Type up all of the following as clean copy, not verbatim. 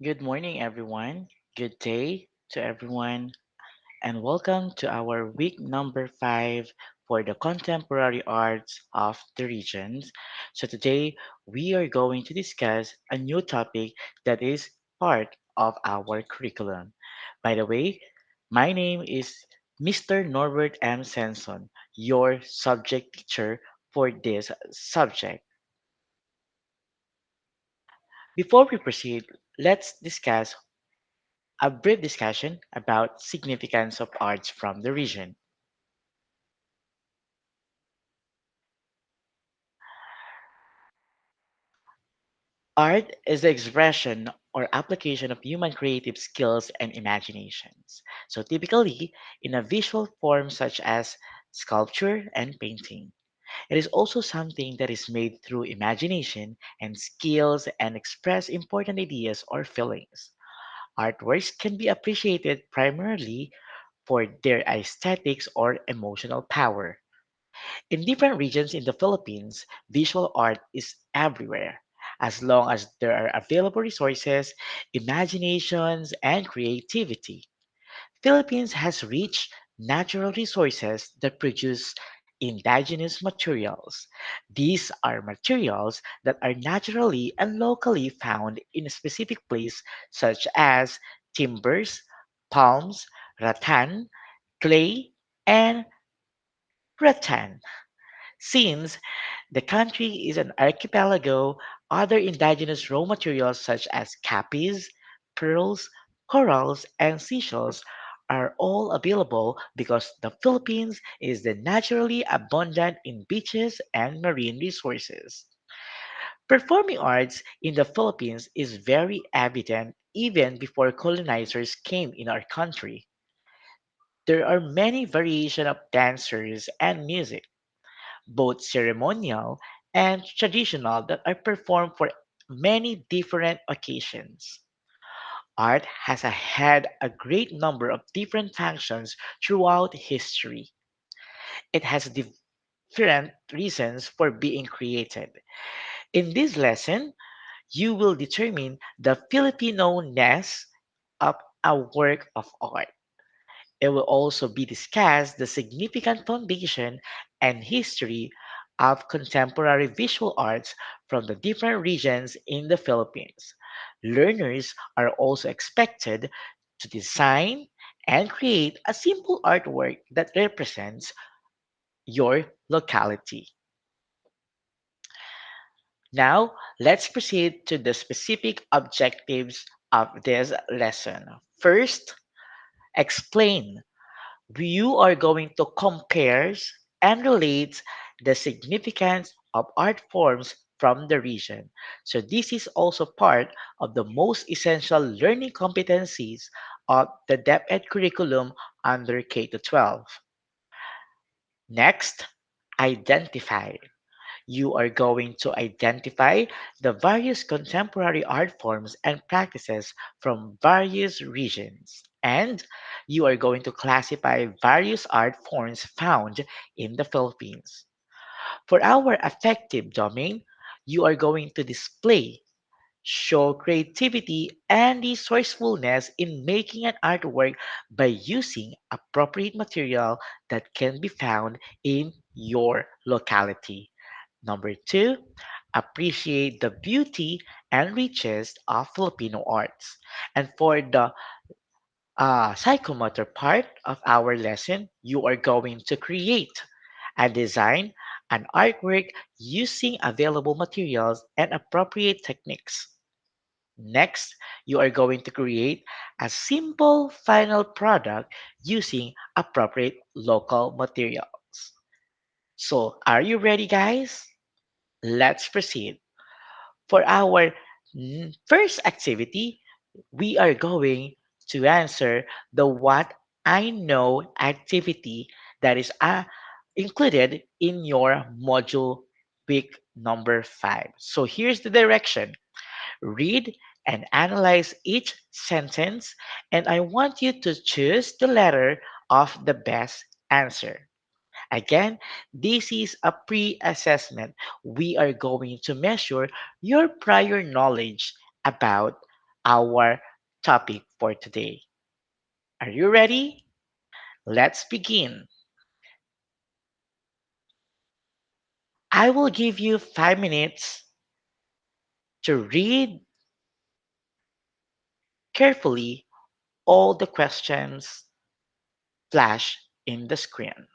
Good morning, everyone. Good day to everyone, and welcome to our week number 5 for the contemporary arts of the regions. So, today we are going to discuss a new topic that is part of our curriculum. By the way, my name is Mr. Norbert M. Senson, your subject teacher for this subject. Before we proceed, let's discuss a brief discussion about significance of arts from the region. Art is the expression or application of human creative skills and imaginations. So typically in a visual form such as sculpture and painting. It is also something that is made through imagination and skills and express important ideas or feelings. Artworks can be appreciated primarily for their aesthetics or emotional power. In different regions in the Philippines, visual art is everywhere. As long as there are available resources, imaginations, and creativity. Philippines has rich natural resources that produce indigenous materials. These are materials that are naturally and locally found in a specific place such as timbers, palms, rattan, clay, and rattan. Since the country is an archipelago, other indigenous raw materials such as cappies, pearls, corals, and seashells are all available because the Philippines is the naturally abundant in beaches and marine resources. Performing arts in the Philippines is very evident even before colonizers came in our country. There are many variations of dancers and music both ceremonial and traditional, that are performed for many different occasions. Art has had a great number of different functions throughout history. It has different reasons for being created. In this lesson, you will determine the Filipino-ness of a work of art. It will also be discussed the significant foundation and history of contemporary visual arts from the different regions in the Philippines. Learners are also expected to design and create a simple artwork that represents your locality. Now, let's proceed to the specific objectives of this lesson. First, explain. You are going to compare and relate the significance of art forms from the region. So this is also part of the most essential learning competencies of the DepEd curriculum under K to 12. Next, identify. You are going to identify the various contemporary art forms and practices from various regions. And you are going to classify various art forms found in the Philippines. For our affective domain, you are going to display, show creativity and resourcefulness in making an artwork by using appropriate material that can be found in your locality. Number two, appreciate the beauty and riches of Filipino arts. And for the psychomotor part of our lesson, you are going to create and design an artwork using available materials and appropriate techniques. Next, you are going to create a simple final product using appropriate local materials. So, are you ready, guys? Let's proceed. For our first activity, we are going to answer the what I know activity that is included in your module week number 5. So here's the direction. Read and analyze each sentence, and I want you to choose the letter of the best answer. Again, this is a pre assessment. We are going to measure your prior knowledge about our topic for today. Are you ready? Let's begin. I will give you 5 minutes to read carefully all the questions flash in the screen.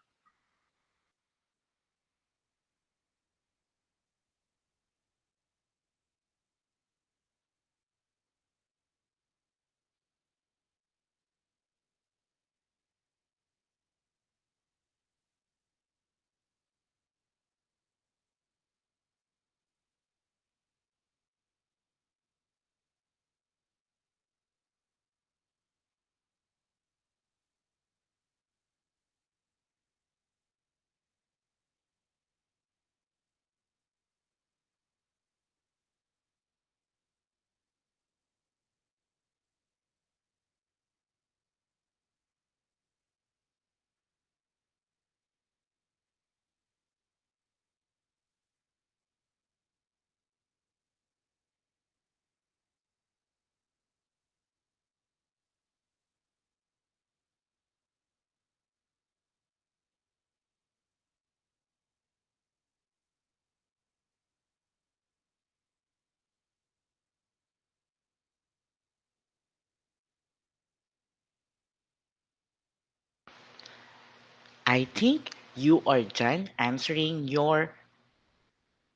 I think you are done answering your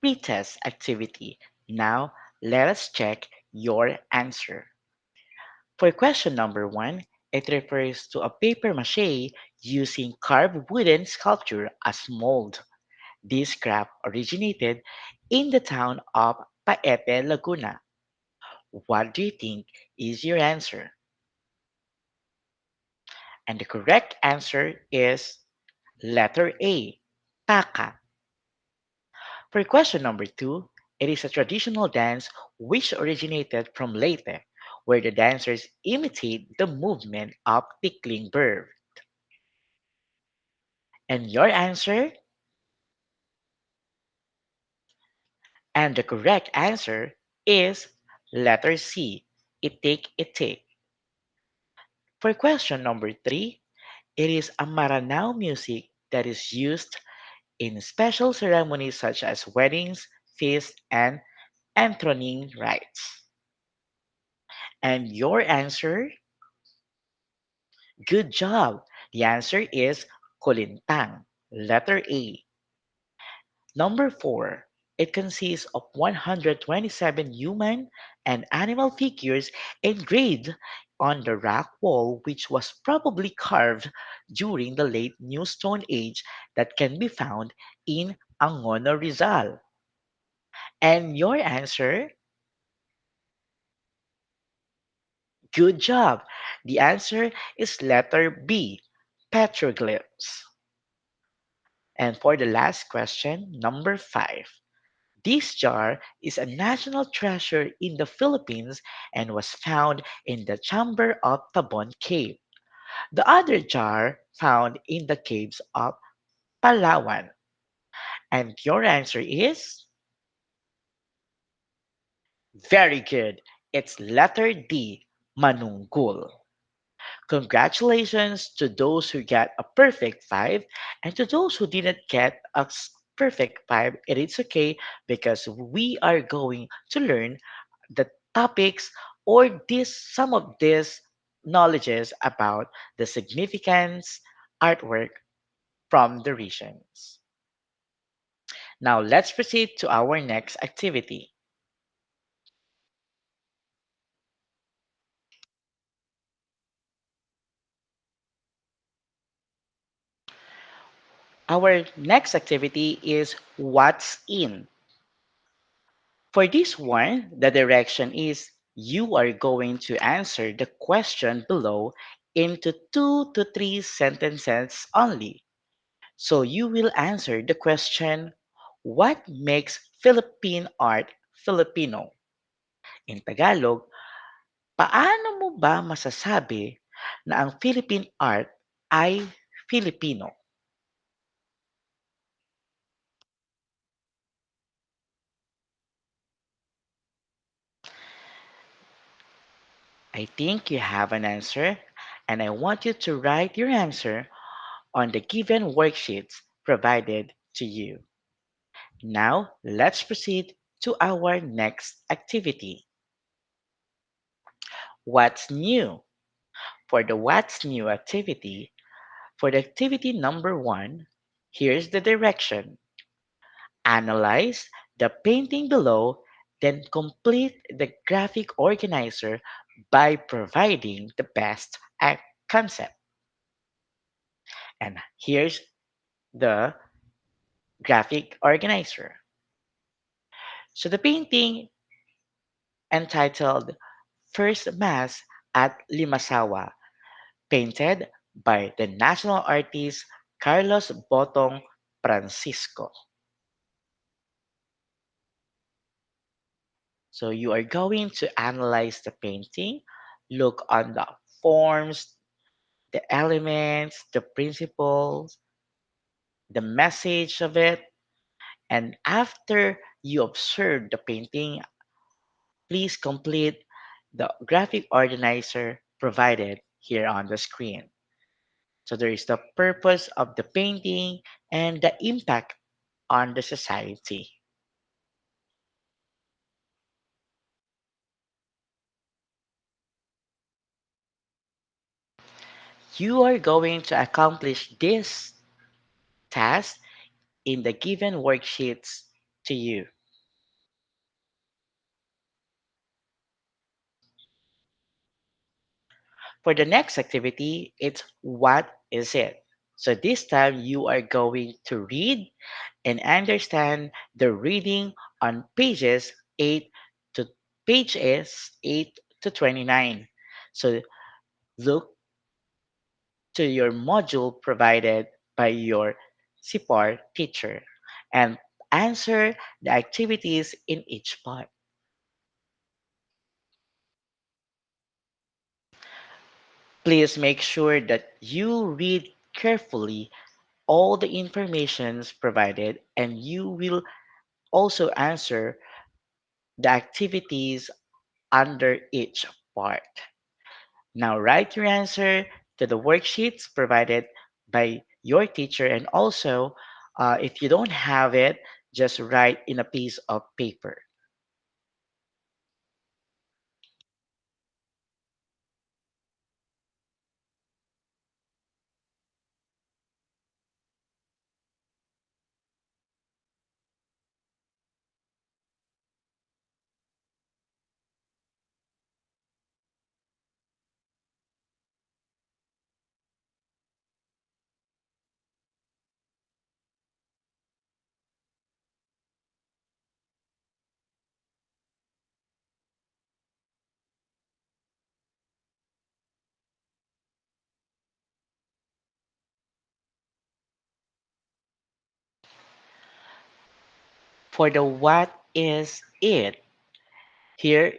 pretest activity. Now, let us check your answer. For question number one, it refers to a paper mache using carved wooden sculpture as mold. This craft originated in the town of Paete, Laguna. What do you think is your answer? And the correct answer is letter A, Taka. For question number two, it is a traditional dance which originated from Leyte, where the dancers imitate the movement of tickling bird. And your answer? And the correct answer is letter C, itik itik. For question number three, it is a Maranao music that is used in special ceremonies such as weddings, feasts, and enthroning rites. And your answer? Good job. The answer is Kulintang, letter A. Number 4. It consists of 127 human and animal figures engraved on the rock wall, which was probably carved during the late New Stone Age that can be found in Angono, Rizal. And your answer? Good job. The answer is letter B, petroglyphs. And for the last question, number 5. This jar is a national treasure in the Philippines and was found in the chamber of Tabon Cave. The other jar found in the caves of Palawan. And your answer is very good. It's letter D, Manunggul. Congratulations to those who got a perfect 5, and to those who didn't get a perfect 5, it is okay because we are going to learn the topics or this some of these knowledges about the significance artwork from the regions. Now let's proceed to our next activity. Our next activity is what's in. For this one, the direction is you are going to answer the question below into 2 to 3 sentences only. So you will answer the question, what makes Philippine art Filipino? In Tagalog, paano mo ba masasabi na ang Philippine art ay Filipino? I think you have an answer, and I want you to write your answer on the given worksheets provided to you. Now, let's proceed to our next activity. What's new? For the What's New activity, for the activity number one, here's the direction. Analyze the painting below, then complete the graphic organizer by providing the best concept. And here's the graphic organizer. So the painting entitled First Mass at Limasawa, painted by the national artist Carlos Botong Francisco. So you are going to analyze the painting, look on the forms, the elements, the principles, the message of it, and after you observe the painting, please complete the graphic organizer provided here on the screen. So there is the purpose of the painting and the impact on the society. You are going to accomplish this task in the given worksheets to you. For the next activity, it's what is it? So this time you are going to read and understand the reading on pages 8 to pages 8 to 29. So look to your module provided by your CPAR teacher and answer the activities in each part. Please make sure that you read carefully all the informations provided and you will also answer the activities under each part. Now write your answer to the worksheets provided by your teacher and also if you don't have it, just write in a piece of paper. For the what is it, here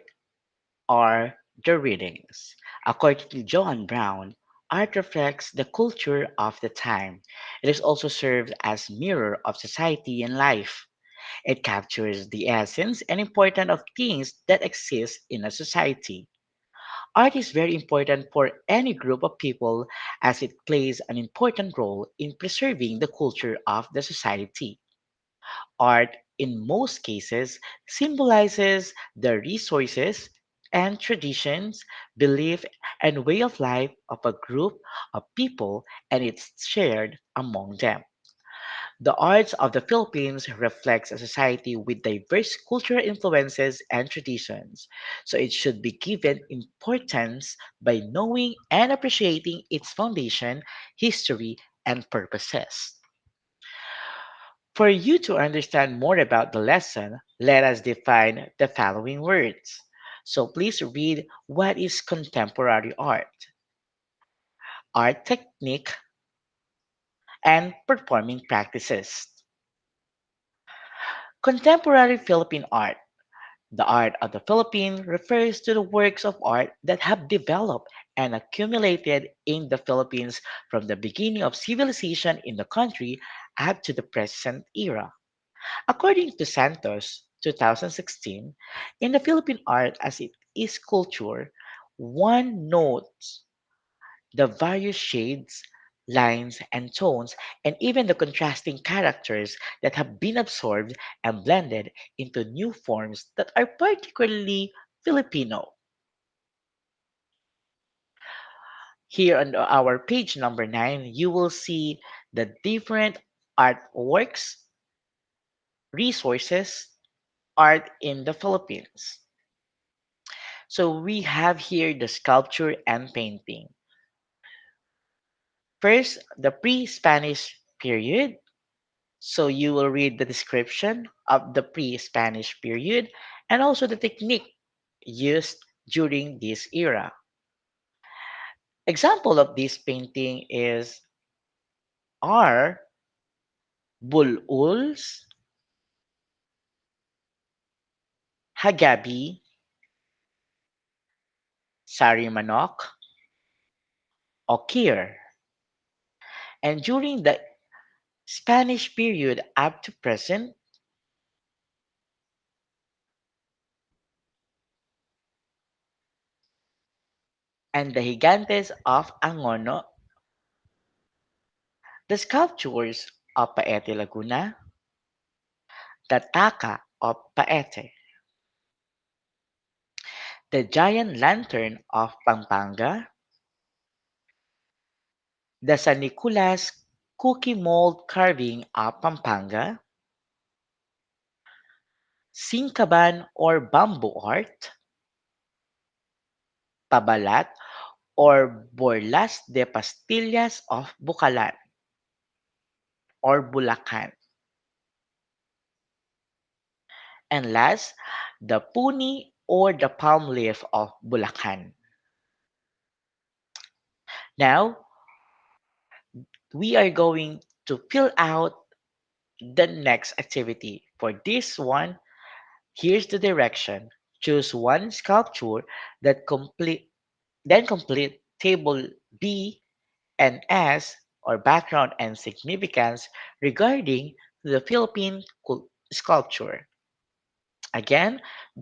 are the readings. According to John Brown, art reflects the culture of the time. It is also served as mirror of society and life. It captures the essence and importance of things that exist in a society. Art is very important for any group of people as it plays an important role in preserving the culture of the society. Art, in most cases, symbolizes the resources and traditions, belief, and way of life of a group of people and it's shared among them. The arts of the Philippines reflects a society with diverse cultural influences and traditions, so it should be given importance by knowing and appreciating its foundation, history, and purposes. For you to understand more about the lesson, let us define the following words. So please read what is contemporary art, art technique, and performing practices. Contemporary Philippine art. The art of the Philippines refers to the works of art that have developed and accumulated in the Philippines from the beginning of civilization in the country up to the present era. According to Santos, 2016, in the Philippine art as it is culture, One notes the various shades, lines, and tones, and even the contrasting characters that have been absorbed and blended into new forms that are particularly Filipino. Here on our page number 9, you will see the different artworks, resources, art in the Philippines. So we have here the sculpture and painting. First, the pre-Spanish period. So you will read the description of the pre-Spanish period and also the technique used during this era. Example of this painting is are bululs, hagabi, sari manok, okir. And during the Spanish period up to present, and the Gigantes of Angono, the sculptures of Paete Laguna, the Taka of Paete, the giant lantern of Pampanga, the San Nicolas cookie mold carving of Pampanga, Singkaban or bamboo art, Pabalat or Borlas de Pastillas of Bukalan or Bulacan, and last, the Puni or the palm leaf of Bulacan. Now, we are going to fill out the next activity. For this one, here's the direction. Choose one sculpture that complete table B and S or background and significance regarding the Philippine sculpture. Again,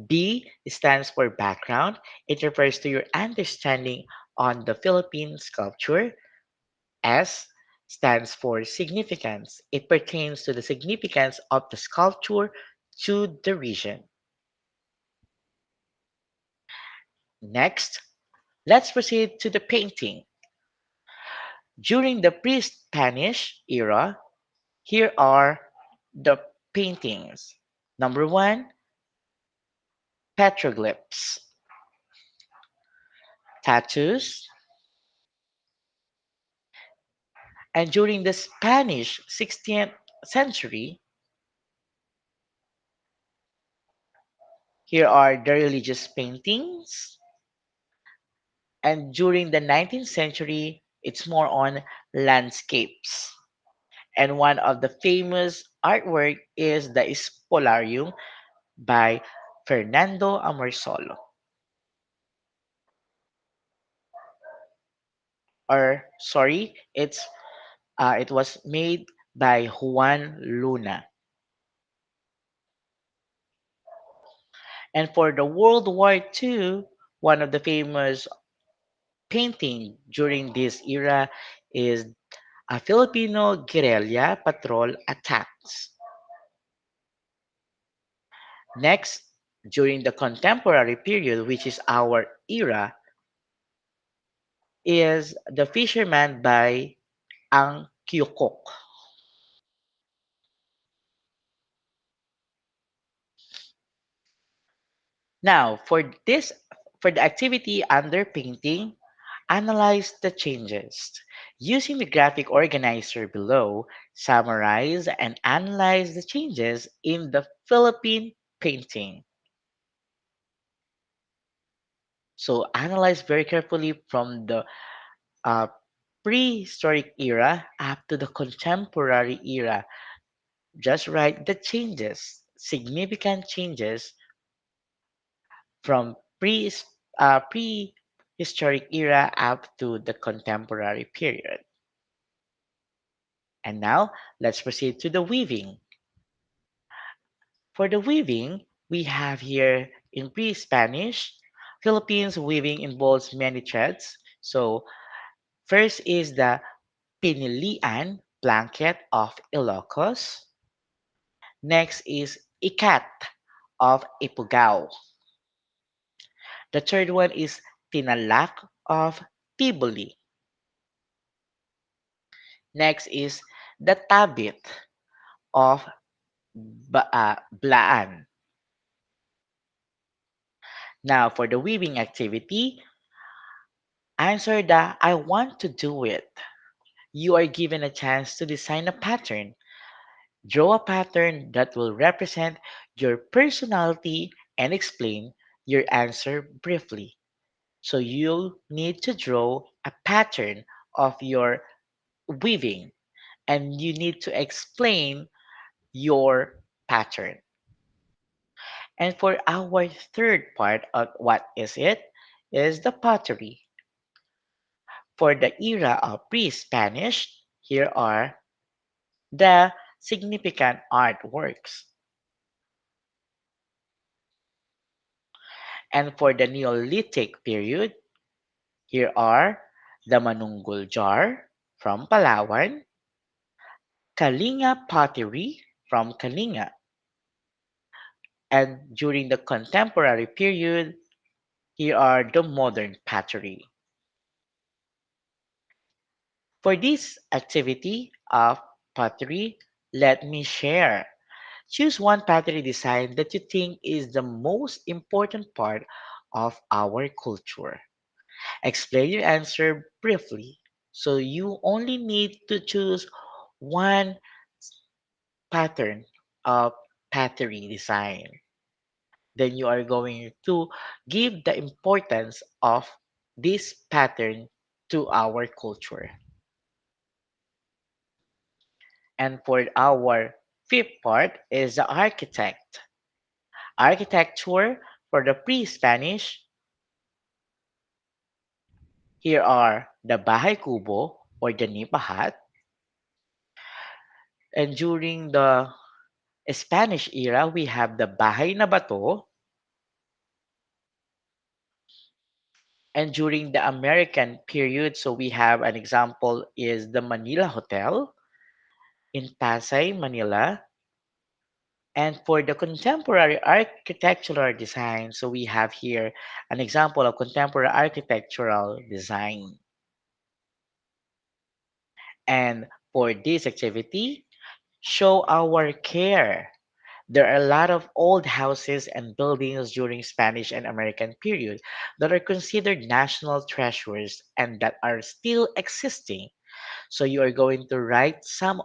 B stands for background. It refers to your understanding on the Philippine sculpture. S stands for significance. It pertains to the significance of the sculpture to the region. Next, let's proceed to the painting. During the pre-Spanish era, here are the paintings. Number one, petroglyphs, tattoos, and during the Spanish 16th century, here are the religious paintings, and during the 19th century, it's more on landscapes. And one of the famous artwork is the Spolarium by Fernando Amorsolo. Or sorry, it was made by Juan Luna. And for the World War II, one of the famous painting during this era is a Filipino guerrilla patrol attacks. Next, during the contemporary period, which is our era, is The Fisherman by Ang Kyukok. Now, for the activity under painting, analyze the changes. Using the graphic organizer below, summarize and analyze the changes in the Philippine painting. So analyze very carefully from the uh, prehistoric era up to the contemporary era. Just write the changes, significant changes from prehistoric era up to the contemporary period. And now let's proceed to the weaving. For the weaving, we have here in pre-Spanish Philippines weaving involves many threads. So first is the Pinilian blanket of Ilocos. Next is Ikat of Ifugao. The third one is Tinalak of Tiboli. Next is the Tabit of Blaan. Now, for the weaving activity, answer the I want to do it. You are given a chance to design a pattern. Draw a pattern that will represent your personality and explain your answer briefly. So you'll need to draw a pattern of your weaving and you need to explain your pattern. And for our third part of what is it is the pottery. For the era of pre-Spanish, here are the significant artworks. And for the Neolithic period, here are the Manunggul jar from Palawan, Kalinga pottery from Kalinga, and during the contemporary period, here are the modern pottery. For this activity of pottery, let me share. Choose one pottery design that you think is the most important part of our culture. Explain your answer briefly. So you only need to choose one pattern of pottery design. Then you are going to give the importance of this pattern to our culture. And for our fifth part is the architect. Architecture for the pre-Spanish, here are the Bahay Kubo or the Nipahat. And during the Spanish era, we have the Bahay na Bato. And during the American period, so we have an example is the Manila Hotel in Pasay, Manila. And for the contemporary architectural design, so we have here an example of contemporary architectural design. And for this activity, show our care. There are a lot of old houses and buildings during Spanish and American period that are considered national treasures and that are still existing. So you are going to write some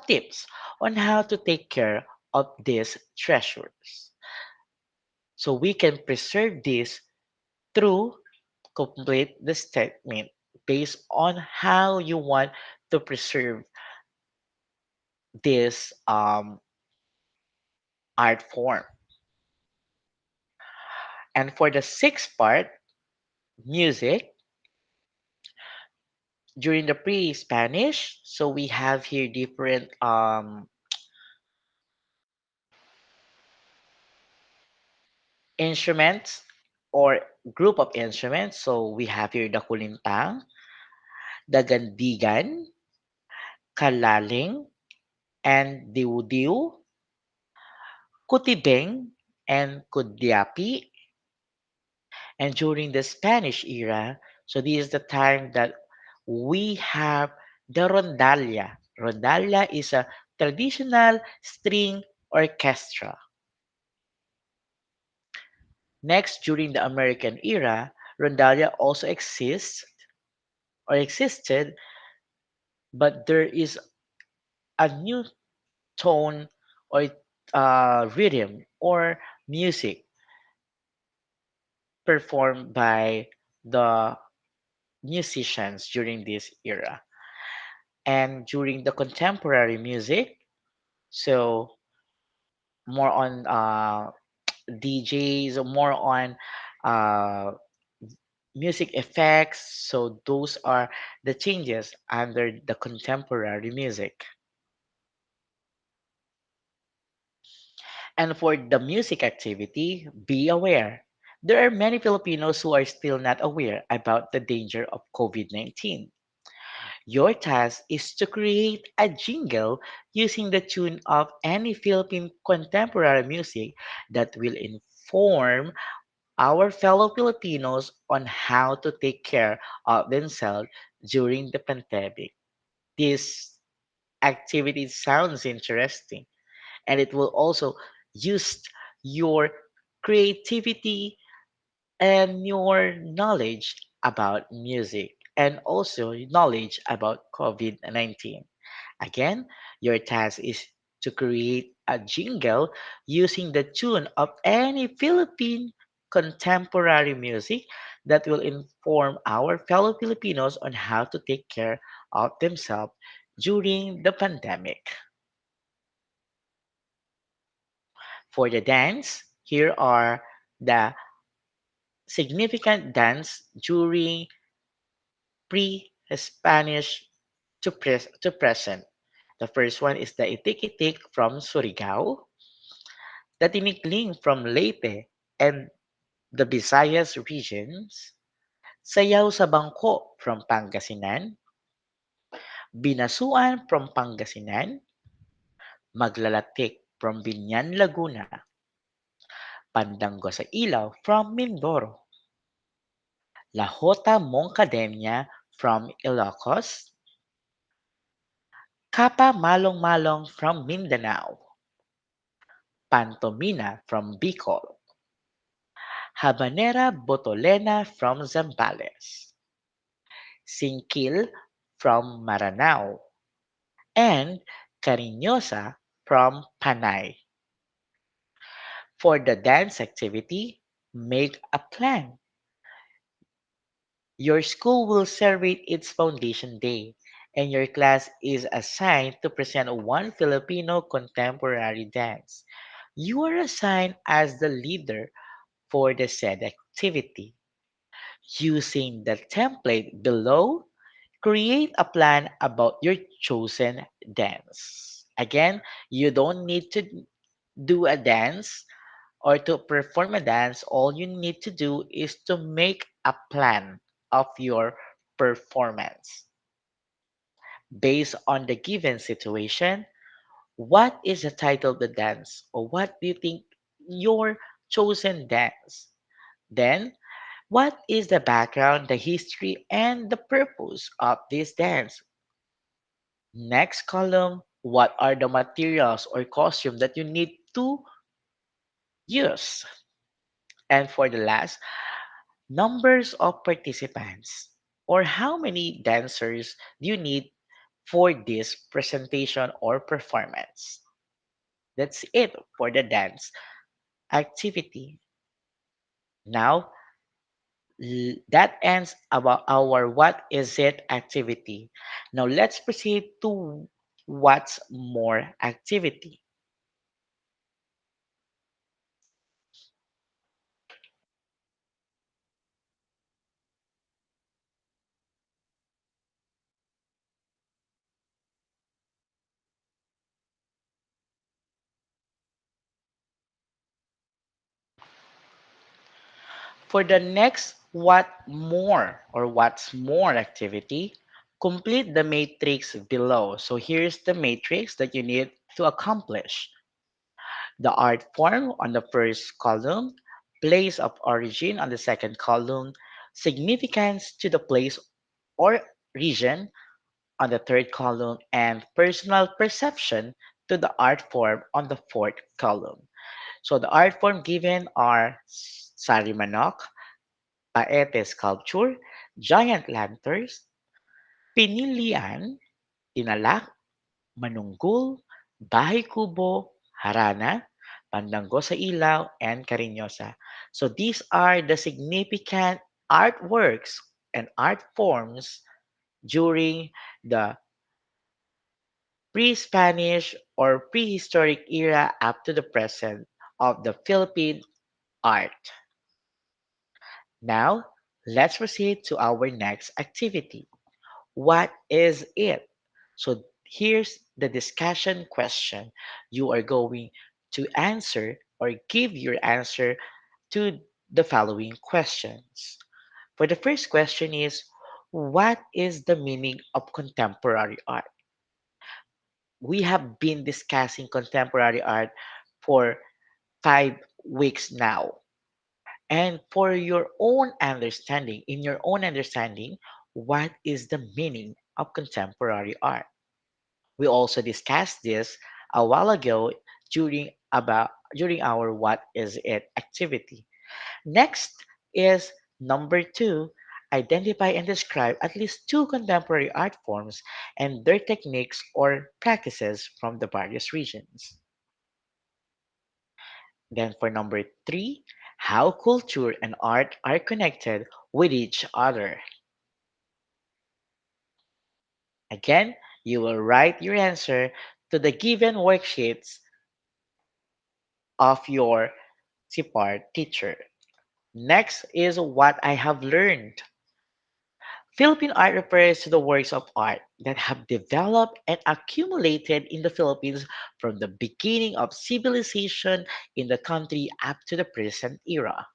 tips on how to take care of these treasures. So we can preserve this through complete the statement based on how you want to preserve this art form. And for the sixth part, music, during the pre-Spanish, so we have here different instruments or group of instruments. So we have here the kulintang, the gandigan, kalaling, and diudiu, kutibeng, and kudyapi. And during the Spanish era, so this is the time that we have the rondalla. Rondalla is a traditional string orchestra. Next, during the American era, rondalla also existed, but there is a new tone or rhythm or music performed by the musicians during this era. And during the contemporary music, so more on DJs, more on uh, music effects. So those are the changes under the contemporary music. And for the music activity, be aware. There are many Filipinos who are still not aware about the danger of COVID-19. Your task is to create a jingle using the tune of any Philippine contemporary music that will inform our fellow Filipinos on how to take care of themselves during the pandemic. This activity sounds interesting, and it will also use your creativity and your knowledge about music and also knowledge about COVID 19. Again, your task is to create a jingle using the tune of any Philippine contemporary music that will inform our fellow Filipinos on how to take care of themselves during the pandemic. For the dance, here are the significant dance during pre-Spanish to present. The first one is the itik-itik from Surigao, the tinikling from Leyte and the Visayas regions, sayaw sa bangko from Pangasinan, binasuan from Pangasinan, maglalatik from Binyan, Laguna, pandango sa ilaw from Mindoro, lahota Moncademia from Ilocos, kapa malong-malong from Mindanao, pantomina from Bicol, habanera botolena from Zambales, singkil from Maranao, and cariñosa from Panay. For the dance activity, make a plan. Your school will celebrate its foundation day, and your class is assigned to present one Filipino contemporary dance. You are assigned as the leader for the said activity. Using the template below, create a plan about your chosen dance. Again, you don't need to do a dance or to perform a dance. All you need to do is to make a plan of your performance. Based on the given situation, what is the title of the dance or what do you think your chosen dance? Then, what is the background, the history, and the purpose of this dance? Next column, what are the materials or costume that you need to use? And for the last, numbers of participants or how many dancers do you need for this presentation or performance? That's it for the dance activity. Now, that ends about our what is it activity. Now let's proceed to what's more activity. For the next what more or what's more activity, complete the matrix below. So here's the matrix that you need to accomplish. The art form on the first column, place of origin on the second column, significance to the place or region on the third column, and personal perception to the art form on the fourth column. So the art form given are sari manok, paete sculpture, giant lanterns, pinilian, tinalak, manunggul, bahay kubo, harana, pandango sa ilaw, and karinyosa. So these are the significant artworks and art forms during the pre-Spanish or prehistoric era up to the present of the Philippine art. Now, let's proceed to our next activity. What is it? So here's the discussion question. You are going to answer or give your answer to the following questions. For the first question is, what is the meaning of contemporary art? We have been discussing contemporary art for 5 weeks now. And for your own understanding, in your own understanding, what is the meaning of contemporary art? We also discussed this a while ago during our What Is It activity. Next is number two, identify and describe at least two contemporary art forms and their techniques or practices from the various regions. Then for number three, how culture and art are connected with each other. Again, you will write your answer to the given worksheets of your CPAR teacher. Next is what I have learned. Philippine art refers to the works of art that have developed and accumulated in the Philippines from the beginning of civilization in the country up to the present era.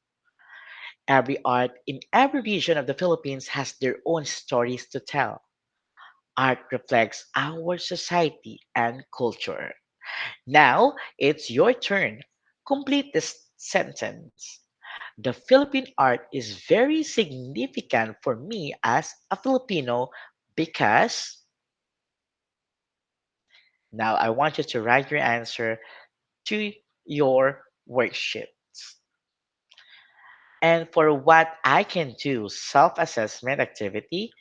Every art in every region of the Philippines has their own stories to tell. Art reflects our society and culture. Now it's your turn. Complete this sentence. The Philippine art is very significant for me as a Filipino because now I want you to write your answer to your worksheets. And for what I can do, self-assessment activity,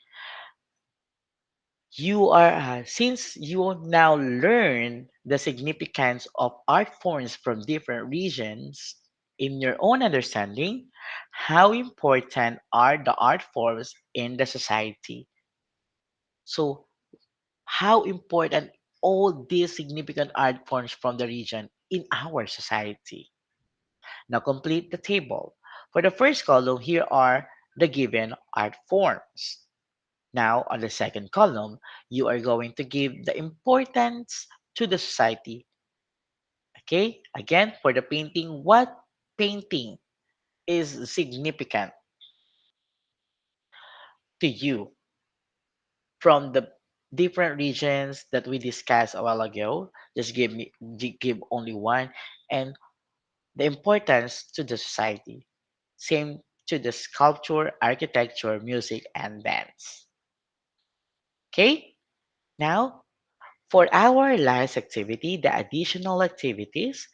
you are since you now learn the significance of art forms from different regions in your own understanding, how important are the art forms in the society? So how important all these significant art forms from the region in our society? Now complete the table. For the first column, here are the given art forms. Now, on the second column, you are going to give the importance to the society. Okay? Again, for the painting, what painting is significant to you from the different regions that we discussed a while ago? Just give only one, and the importance to the society. Same to the sculpture, architecture, music, and dance. Okay? Now, for our last activity, the additional activities,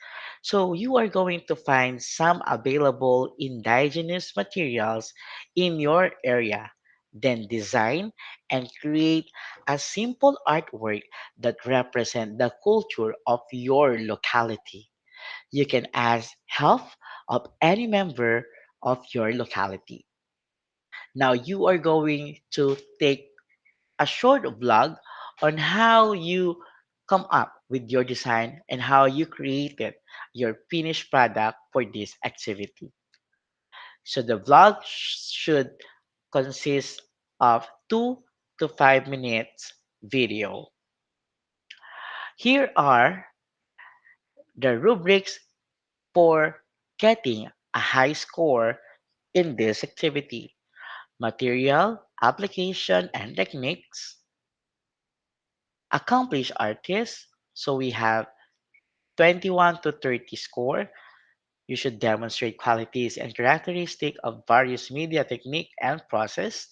so you are going to find some available indigenous materials in your area. Then design and create a simple artwork that represent the culture of your locality. You can ask help of any member of your locality. Now you are going to take a short vlog on how you come up with your design and how you created your finished product for this activity. So the vlog should consist of 2 to 5 minutes video. Here are the rubrics for getting a high score in this activity. Material, application, and techniques. Accomplished artists. So we have 21 to 30 score. You should demonstrate qualities and characteristics of various media technique and process.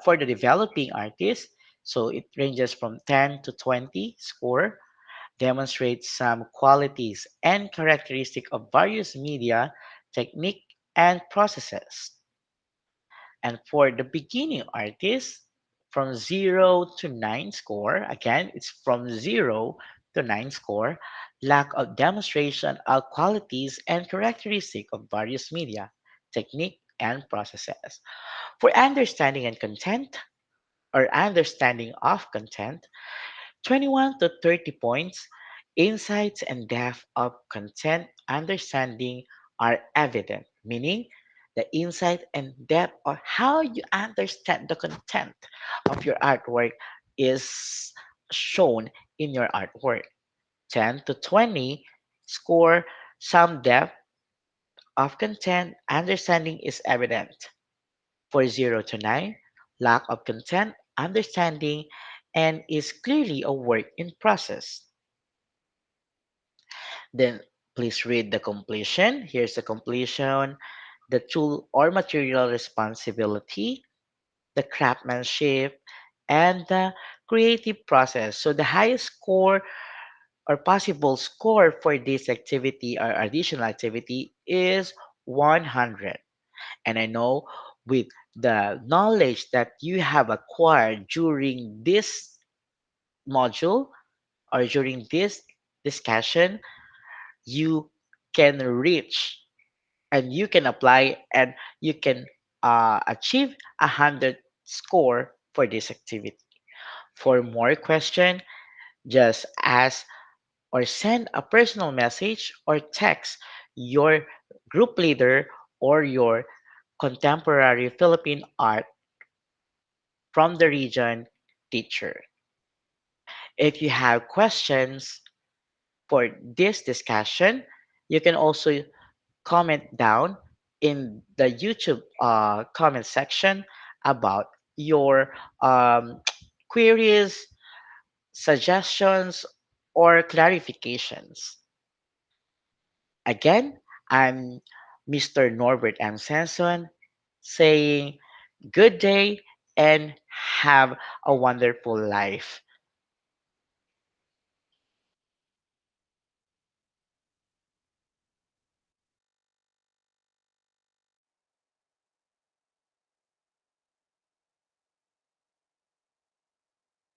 For the developing artist, so it ranges from 10 to 20 score. Demonstrate some qualities and characteristics of various media technique and processes. And for the beginning artist, from 0 to 9 score, again, it's from 0 to 9 score, lack of demonstration of qualities and characteristics of various media, technique, and processes. For understanding and content, or understanding of content, 21 to 30 points, insights and depth of content understanding are evident, meaning the insight and depth of how you understand the content of your artwork is shown in your artwork. 10 to 20 score some depth of content, understanding is evident. For 0 to 9, lack of content, understanding, and is clearly a work in process. Then please read the completion. Here's the completion, the tool or material responsibility, the craftsmanship, and the creative process. So the highest score or possible score for this activity or additional activity is 100. And I know with the knowledge that you have acquired during this module or during this discussion, you can reach and you can apply and you can achieve 100 score for this activity. For more question, just ask or send a personal message or text your group leader or your contemporary Philippine art from the region teacher. If you have questions for this discussion, you can also comment down in the YouTube comment section about your queries, suggestions, or clarifications. Again, I'm Mr. Norbert M. Sanson saying good day and have a wonderful life.